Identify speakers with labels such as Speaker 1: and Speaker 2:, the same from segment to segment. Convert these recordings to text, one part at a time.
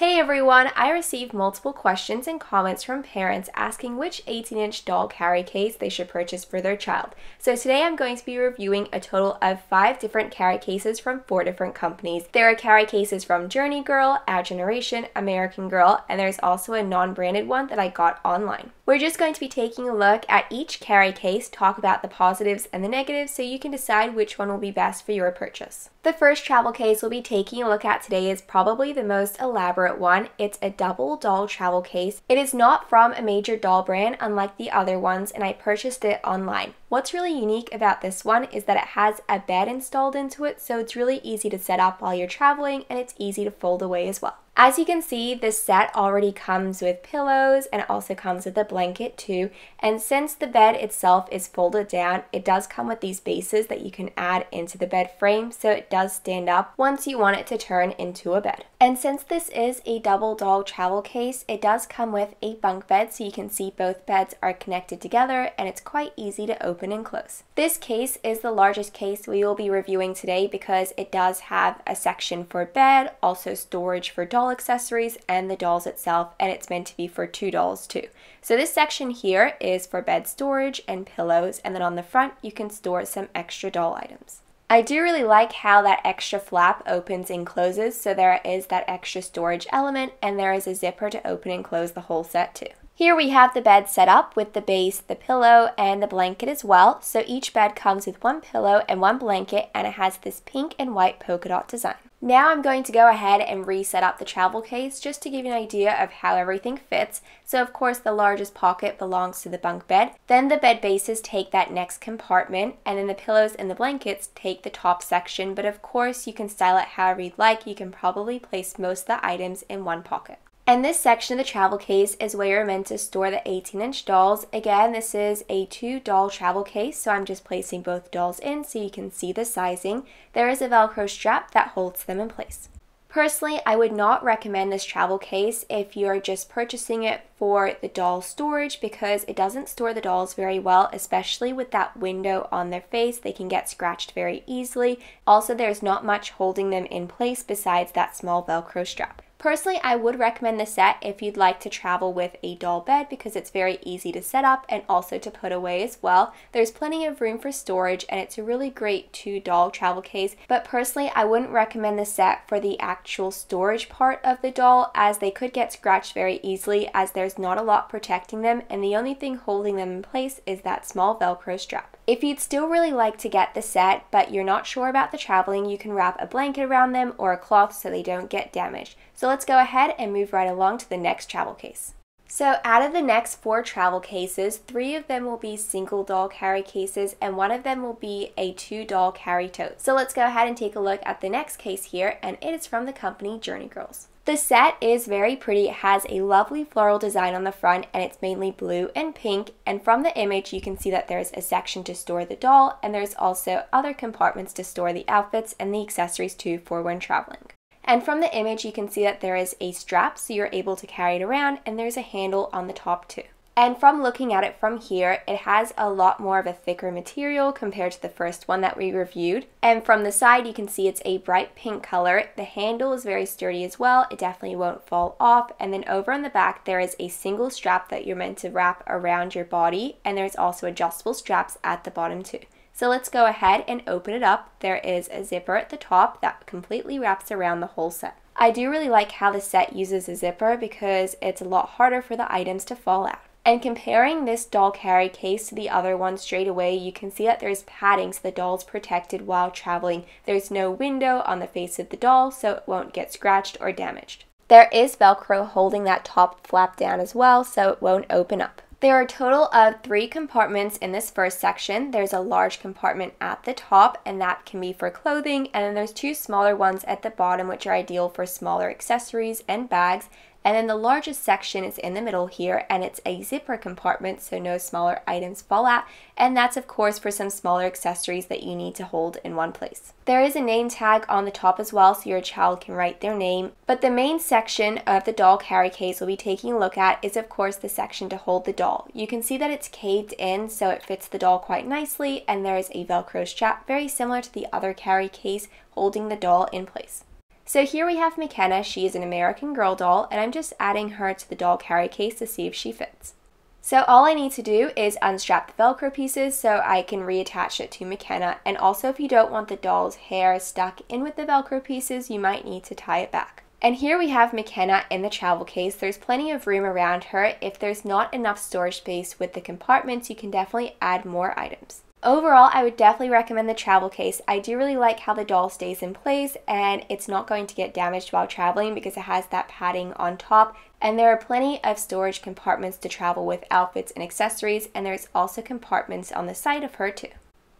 Speaker 1: Hey everyone, I received multiple questions and comments from parents asking which 18-inch doll carry case they should purchase for their child. So today I'm going to be reviewing a total of 5 different carry cases from 4 different companies. There are carry cases from Journey Girl, Our Generation, American Girl, and there's also a non-branded one that I got online. We're just going to be taking a look at each carry case, talk about the positives and the negatives so you can decide which one will be best for your purchase. The first travel case we'll be taking a look at today is probably the most elaborate one. It's a double doll travel case. It is not from a major doll brand unlike the other ones, and I purchased it online. What's really unique about this one is that it has a bed installed into it, so it's really easy to set up while you're traveling and it's easy to fold away as well. As you can see, this set already comes with pillows and it also comes with a blanket too. And since the bed itself is folded down, it does come with these bases that you can add into the bed frame, so it does stand up once you want it to turn into a bed. And since this is a double doll travel case, it does come with a bunk bed, so you can see both beds are connected together and it's quite easy to open and close. This case is the largest case we will be reviewing today because it does have a section for bed, also storage for doll accessories and the dolls itself, and it's meant to be for 2 dolls too. So this section here is for bed storage and pillows, and then on the front you can store some extra doll items. I do really like how that extra flap opens and closes, so there is that extra storage element, and there is a zipper to open and close the whole set too. Here we have the bed set up with the base, the pillow, and the blanket as well. So each bed comes with 1 pillow and 1 blanket, and it has this pink and white polka dot design. Now I'm going to go ahead and reset up the travel case just to give you an idea of how everything fits. So of course the largest pocket belongs to the bunk bed, then the bed bases take that next compartment, and then the pillows and the blankets take the top section, but of course you can style it however you'd like. You can probably place most of the items in one pocket. And this section of the travel case is where you're meant to store the 18-inch dolls. Again, this is a 2 doll travel case, so I'm just placing both dolls in so you can see the sizing. There is a Velcro strap that holds them in place. Personally, I would not recommend this travel case if you're just purchasing it for the doll storage because it doesn't store the dolls very well, especially with that window on their face. They can get scratched very easily. Also, there's not much holding them in place besides that small Velcro strap. Personally, I would recommend this set if you'd like to travel with a doll bed because it's very easy to set up and also to put away as well. There's plenty of room for storage and it's a really great 2 doll travel case, but personally I wouldn't recommend this set for the actual storage part of the doll as they could get scratched very easily as there's not a lot protecting them and the only thing holding them in place is that small Velcro strap. If you'd still really like to get the set but you're not sure about the traveling, you can wrap a blanket around them or a cloth so they don't get damaged. So let's go ahead and move right along to the next travel case. So out of the next 4 travel cases, 3 of them will be single doll carry cases and 1 of them will be a 2 doll carry tote. So let's go ahead and take a look at the next case here, and it is from the company Journey Girls. The set is very pretty. It has a lovely floral design on the front and it's mainly blue and pink, and from the image you can see that there's a section to store the doll and there's also other compartments to store the outfits and the accessories too for when traveling. And from the image you can see that there is a strap so you're able to carry it around, and there's a handle on the top too. And from looking at it from here, it has a lot more of a thicker material compared to the first one that we reviewed. And from the side you can see it's a bright pink color. The handle is very sturdy as well. It definitely won't fall off. And then over on the back there is a single strap that you're meant to wrap around your body, and there's also adjustable straps at the bottom too. So let's go ahead and open it up. There is a zipper at the top that completely wraps around the whole set. I do really like how the set uses a zipper because it's a lot harder for the items to fall out. And comparing this doll carry case to the other one straight away, you can see that there's padding so the doll's protected while traveling. There's no window on the face of the doll so it won't get scratched or damaged. There is Velcro holding that top flap down as well so it won't open up. There are a total of 3 compartments in this first section. There's a large compartment at the top, and that can be for clothing, and then there's 2 smaller ones at the bottom which are ideal for smaller accessories and bags. And then the largest section is in the middle here, and it's a zipper compartment so no smaller items fall out, and that's of course for some smaller accessories that you need to hold in one place. There is a name tag on the top as well so your child can write their name, but the main section of the doll carry case we'll be taking a look at is of course the section to hold the doll. You can see that it's caved in so it fits the doll quite nicely, and there is a Velcro strap very similar to the other carry case holding the doll in place. So here we have McKenna. She is an American Girl doll, and I'm just adding her to the doll carry case to see if she fits. So all I need to do is unstrap the Velcro pieces so I can reattach it to McKenna, and also if you don't want the doll's hair stuck in with the Velcro pieces, you might need to tie it back. And here we have McKenna in the travel case. There's plenty of room around her. If there's not enough storage space with the compartments, you can definitely add more items. Overall, I would definitely recommend the travel case. I do really like how the doll stays in place and it's not going to get damaged while traveling because it has that padding on top. And there are plenty of storage compartments to travel with outfits and accessories, and there's also compartments on the side of her too.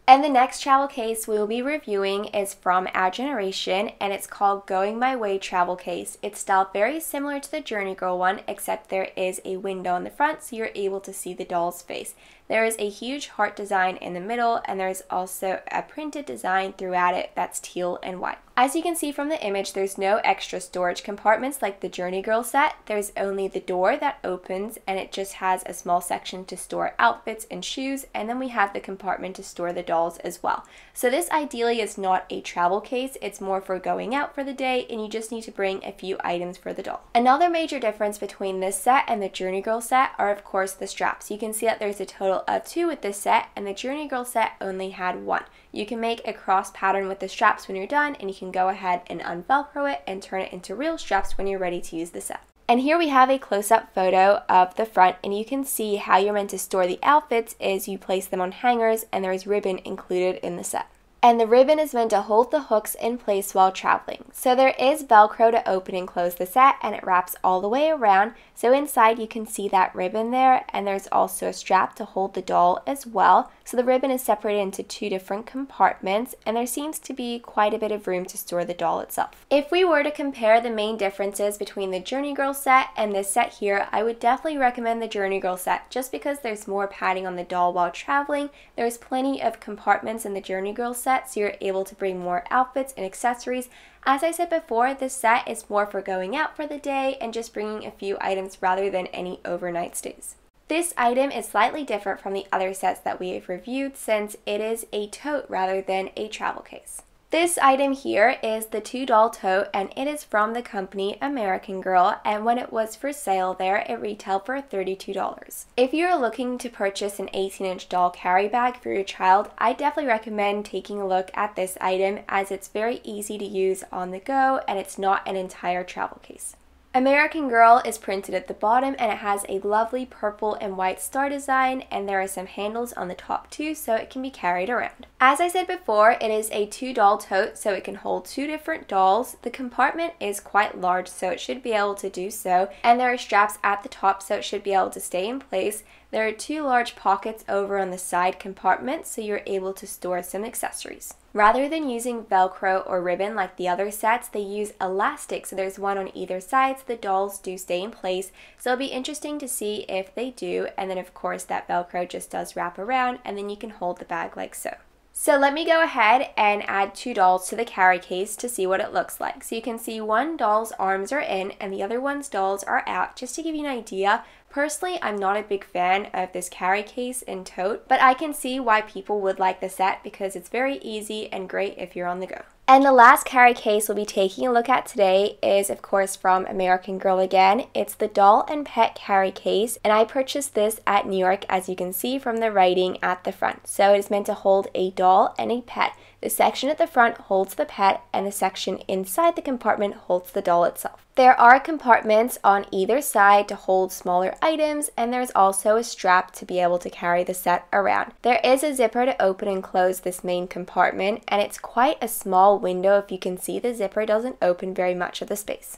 Speaker 1: And the next travel case we will be reviewing is from our generation, and it's called Going My Way Travel Case. It's styled very similar to the Journey Girl one, except there is a window in the front so you're able to see the doll's face. There is a huge heart design in the middle, and there's also a printed design throughout it that's teal and white. As you can see from the image, there's no extra storage compartments like the Journey Girl set. There's only the door that opens, and it just has a small section to store outfits and shoes, and then we have the compartment to store the dolls as well. So this ideally is not a travel case, it's more for going out for the day, and you just need to bring a few items for the doll. Another major difference between this set and the Journey Girl set are of course the straps. You can see that there's a total of 2 with this set, and the Journey Girl set only had 1. You can make a cross pattern with the straps when you're done, and you can go ahead and unvelcro it and turn it into real straps when you're ready to use the set. And here we have a close-up photo of the front, and you can see how you're meant to store the outfits is you place them on hangers, and there is ribbon included in the set. And the ribbon is meant to hold the hooks in place while traveling. So there is Velcro to open and close the set, and it wraps all the way around. So inside you can see that ribbon there, and there's also a strap to hold the doll as well. So the ribbon is separated into 2 different compartments, and there seems to be quite a bit of room to store the doll itself. If we were to compare the main differences between the Journey Girl set and this set here, I would definitely recommend the Journey Girl set just because there's more padding on the doll while traveling. There's plenty of compartments in the Journey Girl set, so you're able to bring more outfits and accessories. As I said before, this set is more for going out for the day and just bringing a few items rather than any overnight stays. This item is slightly different from the other sets that we have reviewed since it is a tote rather than a travel case. This item here is the Doll Tote, and it is from the company American Girl, and when it was for sale there, it retailed for $32. If you're looking to purchase an 18-inch doll carry bag for your child, I definitely recommend taking a look at this item as it's very easy to use on the go and it's not an entire travel case. American Girl is printed at the bottom, and it has a lovely purple and white star design, and there are some handles on the top too so it can be carried around. As I said before, it is a 2-doll tote so it can hold 2 different dolls. The compartment is quite large so it should be able to do so, and there are straps at the top so it should be able to stay in place. There are 2 large pockets over on the side compartments so you're able to store some accessories. Rather than using Velcro or ribbon like the other sets, they use elastic, so there's one on either side so the dolls do stay in place. So it'll be interesting to see if they do, and then of course that Velcro just does wrap around and then you can hold the bag like so. So let me go ahead and add 2 dolls to the carry case to see what it looks like. So you can see one doll's arms are in and the other one's dolls are out, just to give you an idea. Personally, I'm not a big fan of this carry case and tote, but I can see why people would like the set because it's very easy and great if you're on the go. And the last carry case we'll be taking a look at today is, of course, from American Girl again. It's the Doll and Pet carry case, and I purchased this at New York, as you can see from the writing at the front. So it is meant to hold a doll and a pet. The section at the front holds the pet, and the section inside the compartment holds the doll itself. There are compartments on either side to hold smaller items, and there's also a strap to be able to carry the set around. There is a zipper to open and close this main compartment, and it's quite a small window. If you can see, the zipper doesn't open very much of the space.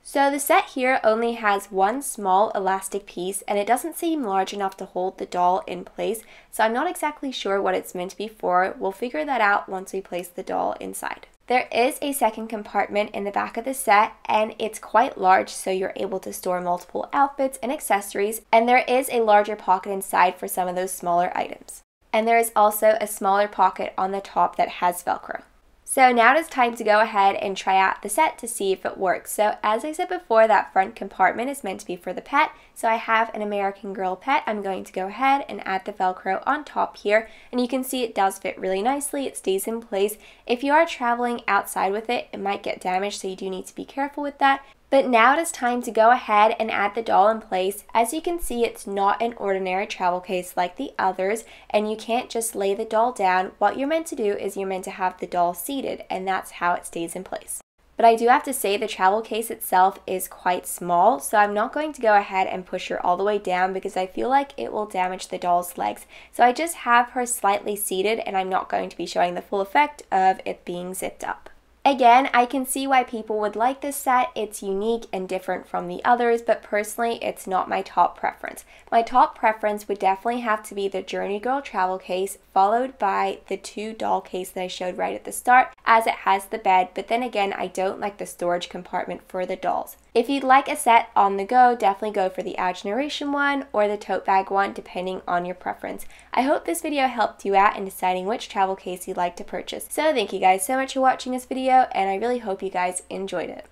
Speaker 1: So the set here only has one small elastic piece, and it doesn't seem large enough to hold the doll in place, so I'm not exactly sure what it's meant to be for. We'll figure that out once we place the doll inside. There is a second compartment in the back of the set, and it's quite large so you're able to store multiple outfits and accessories, and there is a larger pocket inside for some of those smaller items. And there is also a smaller pocket on the top that has Velcro. So now it is time to go ahead and try out the set to see if it works. So as I said before, that front compartment is meant to be for the pet. So I have an American Girl pet. I'm going to go ahead and add the Velcro on top here. And you can see it does fit really nicely. It stays in place. If you are traveling outside with it, it might get damaged, so you do need to be careful with that. But now it is time to go ahead and add the doll in place. As you can see, it's not an ordinary travel case like the others, and you can't just lay the doll down. What you're meant to do is you're meant to have the doll seated, and that's how it stays in place. But I do have to say the travel case itself is quite small, so I'm not going to go ahead and push her all the way down because I feel like it will damage the doll's legs. So I just have her slightly seated, and I'm not going to be showing the full effect of it being zipped up. Again, I can see why people would like this set. It's unique and different from the others, but personally, it's not my top preference. My top preference would definitely have to be the Journey Girl travel case, followed by the 2 doll case that I showed right at the start, as it has the bed, but then again, I don't like the storage compartment for the dolls. If you'd like a set on the go, definitely go for the Our Generation one or the tote bag one, depending on your preference. I hope this video helped you out in deciding which travel case you'd like to purchase. So thank you guys so much for watching this video, and I really hope you guys enjoyed it.